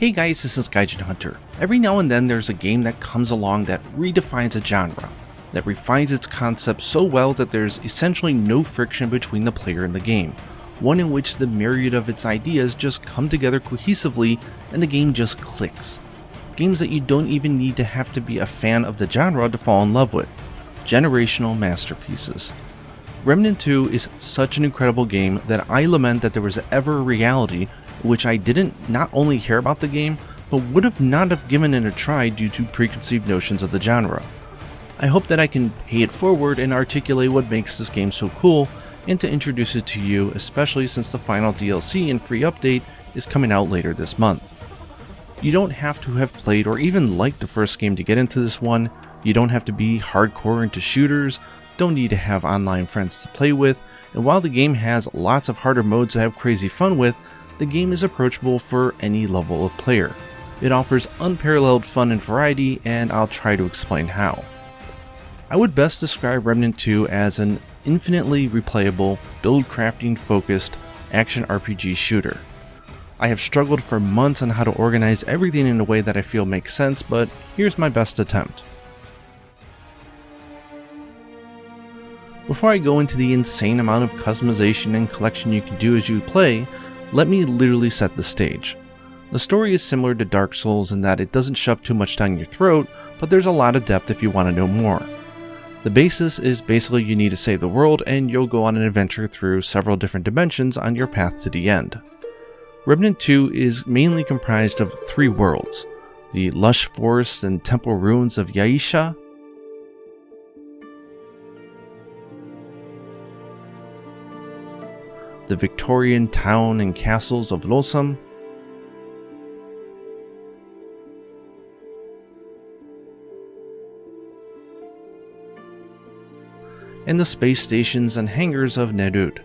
Hey guys, this is Gaijin Hunter. Every now and then there's a game that comes along that redefines a genre, that refines its concept so well that there's essentially no friction between the player and the game, one in which the myriad of its ideas just come together cohesively and the game just clicks. Games that you don't even need to have to be a fan of the genre to fall in love with. Generational masterpieces. Remnant 2 is such an incredible game that I lament that there was ever a reality in which I didn't not only hear about the game, but would have not have given it a try due to preconceived notions of the genre. I hope that I can pay it forward and articulate what makes this game so cool, and to introduce it to you, especially since the final DLC and free update is coming out later this month. You don't have to have played or even liked the first game to get into this one, you don't have to be hardcore into shooters, don't need to have online friends to play with, and while the game has lots of harder modes to have crazy fun with, the game is approachable for any level of player. It offers unparalleled fun and variety, and I'll try to explain how. I would best describe Remnant 2 as an infinitely replayable, build crafting focused action RPG shooter. I have struggled for months on how to organize everything in a way that I feel makes sense, but here's my best attempt. Before I go into the insane amount of customization and collection you can do as you play, let me literally set the stage. The story is similar to Dark Souls in that it doesn't shove too much down your throat, but there's a lot of depth if you want to know more. The basis is basically you need to save the world and you'll go on an adventure through several different dimensions on your path to the end. Remnant 2 is mainly comprised of 3 worlds: the lush forests and temple ruins of Yaisha, the Victorian town and castles of Losam, and the space stations and hangars of Nerud.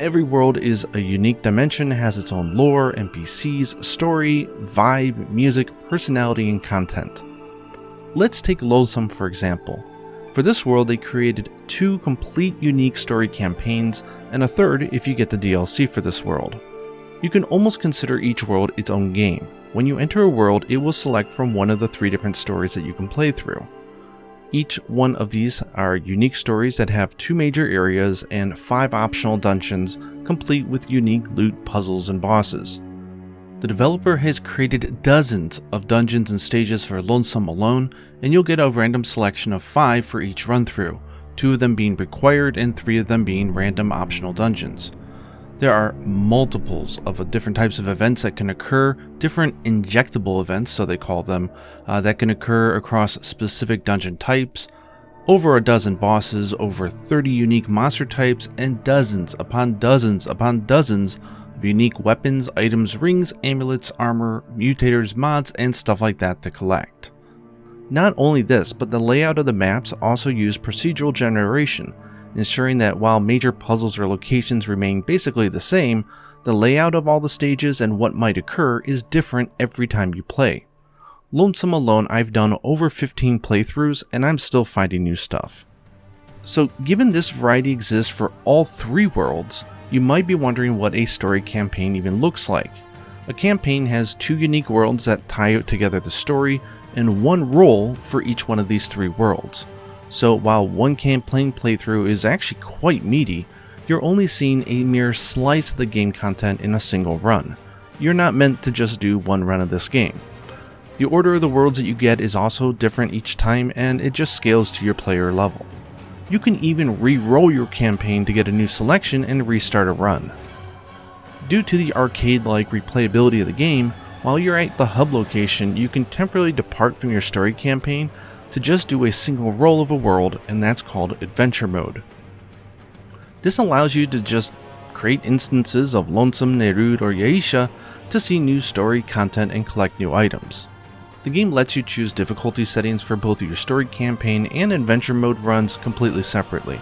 Every world is a unique dimension, has its own lore, NPCs, story, vibe, music, personality, and content. Let's take Losam for example. For this world they created 2 complete unique story campaigns, and a third if you get the DLC for this world. You can almost consider each world its own game. When you enter a world, it will select from one of the 3 different stories that you can play through. Each one of these are unique stories that have 2 major areas and 5 optional dungeons, complete with unique loot, puzzles, and bosses. The developer has created dozens of dungeons and stages for Lonesome alone, and you'll get a random selection of 5 for each run-through, 2 of them being required and 3 of them being random optional dungeons. There are multiples of different types of events that can occur, different injectable events, so they call them, that can occur across specific dungeon types, over a dozen bosses, over 30 unique monster types, and dozens upon dozens upon dozens of unique weapons, items, rings, amulets, armor, mutators, mods, and stuff like that to collect. Not only this, but the layout of the maps also use procedural generation, ensuring that while major puzzles or locations remain basically the same, the layout of all the stages and what might occur is different every time you play. Lonesome alone, I've done over 15 playthroughs and I'm still finding new stuff. So given this variety exists for all 3 worlds, you might be wondering what a story campaign even looks like. A campaign has 2 unique worlds that tie together the story and 1 role for each one of these 3 worlds. So while one campaign playthrough is actually quite meaty, you're only seeing a mere slice of the game content in a single run. You're not meant to just do 1 run of this game. The order of the worlds that you get is also different each time, and it just scales to your player level. You can even re-roll your campaign to get a new selection and restart a run. Due to the arcade-like replayability of the game, while you're at the hub location, you can temporarily depart from your story campaign to just do a single roll of a world, and that's called Adventure Mode. This allows you to just create instances of Lonesome, Nerud, or Yaisha to see new story content and collect new items. The game lets you choose difficulty settings for both your story campaign and Adventure Mode runs completely separately.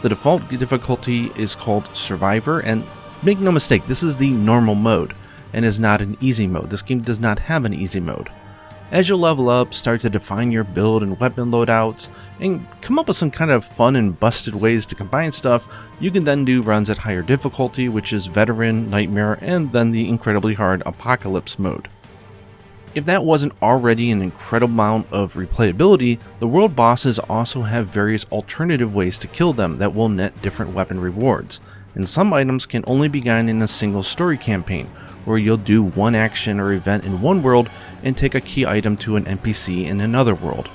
The default difficulty is called Survivor, and make no mistake, this is the normal mode, and is not an easy mode. This game does not have an easy mode. As you level up, start to define your build and weapon loadouts, and come up with some kind of fun and busted ways to combine stuff, you can then do runs at higher difficulty, which is Veteran, Nightmare, and then the incredibly hard Apocalypse mode. If that wasn't already an incredible amount of replayability, the world bosses also have various alternative ways to kill them that will net different weapon rewards, and some items can only be gotten in a single story campaign, where you'll do one action or event in one world and take a key item to an NPC in another world.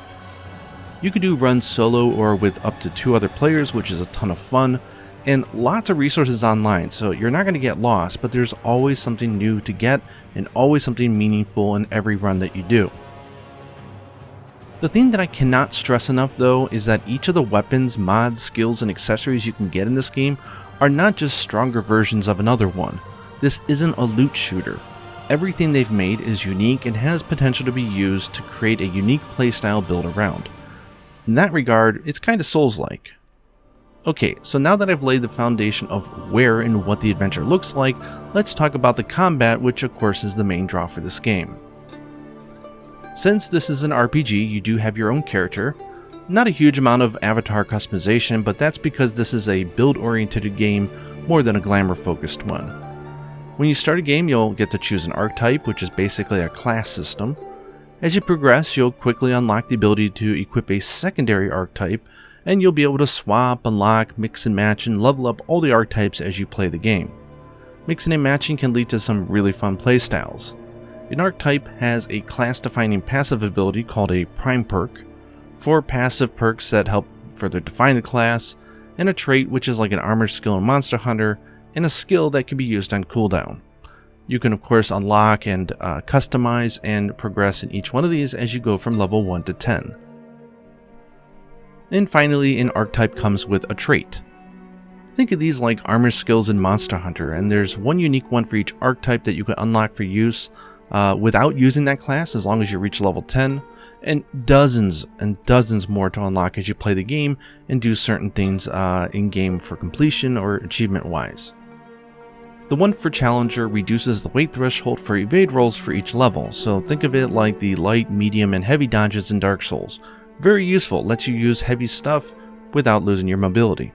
You can do runs solo or with up to 2 other players, which is a ton of fun, and lots of resources online, so you're not going to get lost, but there's always something new to get and always something meaningful in every run that you do. The thing that I cannot stress enough though is that each of the weapons, mods, skills, and accessories you can get in this game are not just stronger versions of another one. This isn't a loot shooter. Everything they've made is unique and has potential to be used to create a unique playstyle built around. In that regard, it's kinda Souls-like. Okay, so now that I've laid the foundation of where and what the adventure looks like, let's talk about the combat, which of course is the main draw for this game. Since this is an RPG, you do have your own character. Not a huge amount of avatar customization, but that's because this is a build-oriented game more than a glamour-focused one. When you start a game, you'll get to choose an archetype, which is basically a class system. As you progress, you'll quickly unlock the ability to equip a secondary archetype, and you'll be able to swap, unlock, mix and match, and level up all the archetypes as you play the game. Mixing and matching can lead to some really fun playstyles. An archetype has a class-defining passive ability called a prime perk, 4 passive perks that help further define the class, and a trait which is like an armored skill in Monster Hunter, and a skill that can be used on cooldown. You can of course unlock and customize and progress in each one of these as you go from level 1 to 10. And finally, an archetype comes with a trait. Think of these like armor skills in Monster Hunter, and there's one unique one for each archetype that you can unlock for use without using that class as long as you reach level 10, and dozens more to unlock as you play the game and do certain things in-game for completion or achievement-wise. The one for Challenger reduces the weight threshold for evade rolls for each level, so think of it like the light, medium, and heavy dodges in Dark Souls. Very useful, lets you use heavy stuff without losing your mobility.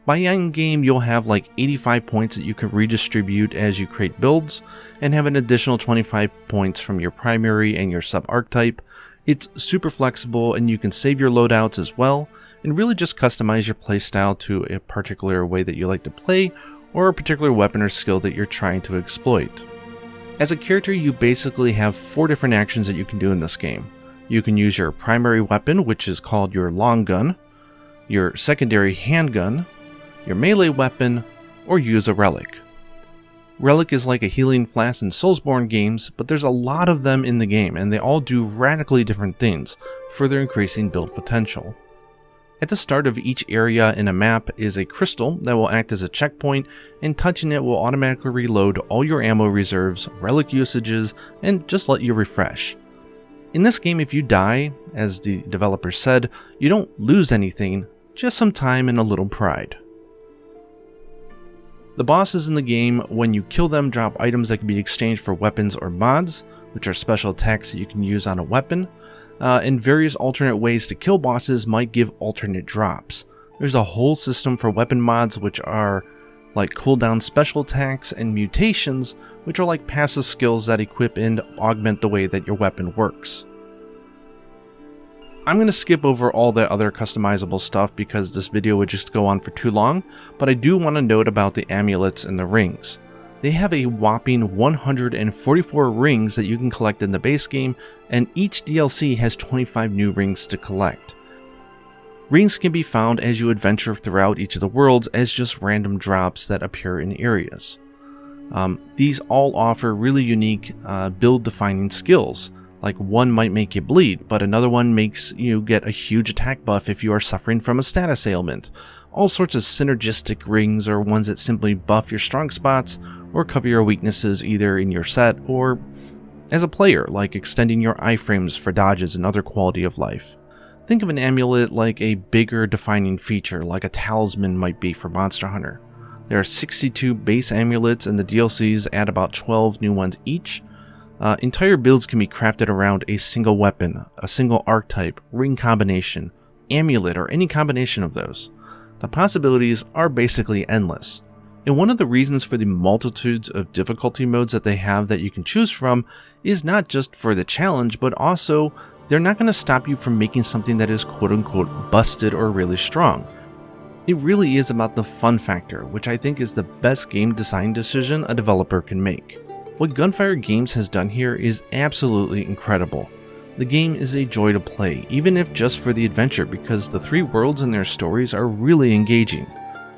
By end game, you'll have like 85 points that you can redistribute as you create builds, and have an additional 25 points from your primary and your sub-archetype. It's super flexible, and you can save your loadouts as well, and really just customize your playstyle to a particular way that you like to play, or a particular weapon or skill that you're trying to exploit. As a character, you basically have 4 different actions that you can do in this game. You can use your primary weapon, which is called your long gun, your secondary handgun, your melee weapon, or use a relic. Relic is like a healing flask in Soulsborne games, but there's a lot of them in the game, and they all do radically different things, further increasing build potential. At the start of each area in a map is a crystal that will act as a checkpoint, and touching it will automatically reload all your ammo reserves, relic usages, and just let you refresh. In this game, if you die, as the developer said, you don't lose anything, just some time and a little pride. The bosses in the game, when you kill them, drop items that can be exchanged for weapons or mods, which are special attacks that you can use on a weapon. And various alternate ways to kill bosses might give alternate drops. There's a whole system for weapon mods, which are like cooldown special attacks, and mutations, which are like passive skills that equip and augment the way that your weapon works. I'm going to skip over all the other customizable stuff because this video would just go on for too long, but I do want to note about the amulets and the rings. They have a whopping 144 rings that you can collect in the base game, and each DLC has 25 new rings to collect. Rings can be found as you adventure throughout each of the worlds as just random drops that appear in areas. These all offer really unique build-defining skills. Like one might make you bleed, but another one makes you get a huge attack buff if you are suffering from a status ailment. All sorts of synergistic rings are ones that simply buff your strong spots or cover your weaknesses either in your set or as a player, like extending your iframes for dodges and other quality of life. Think of an amulet like a bigger defining feature, like a talisman might be for Monster Hunter. There are 62 base amulets, and the DLCs add about 12 new ones each. Entire builds can be crafted around a single weapon, a single archetype, ring combination, amulet, or any combination of those. The possibilities are basically endless. And one of the reasons for the multitudes of difficulty modes that they have that you can choose from is not just for the challenge, but also they're not going to stop you from making something that is quote-unquote busted or really strong. It really is about the fun factor, which I think is the best game design decision a developer can make. What Gunfire Games has done here is absolutely incredible. The game is a joy to play, even if just for the adventure, because the three worlds and their stories are really engaging.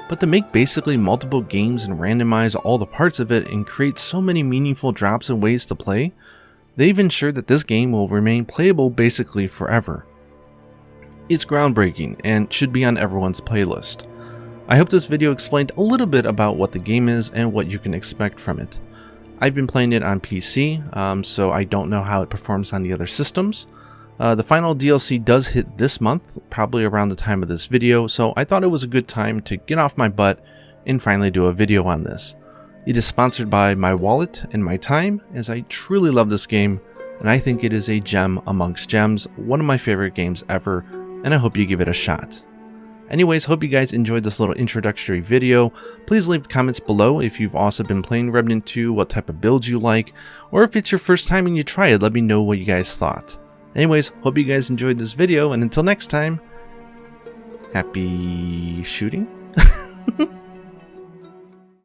But to make basically multiple games and randomize all the parts of it and create so many meaningful drops and ways to play, they've ensured that this game will remain playable basically forever. It's groundbreaking and should be on everyone's playlist. I hope this video explained a little bit about what the game is and what you can expect from it. I've been playing it on PC, so I don't know how it performs on the other systems. The final DLC does hit this month, probably around the time of this video, so I thought it was a good time to get off my butt and finally do a video on this. It is sponsored by my wallet and my time, as I truly love this game, and I think it is a gem amongst gems, one of my favorite games ever, and I hope you give it a shot. Anyways, hope you guys enjoyed this little introductory video. Please leave comments below if you've also been playing Remnant 2, what type of builds you like, or if it's your first time and you try it, let me know what you guys thought. Anyways, hope you guys enjoyed this video, and until next time, happy shooting.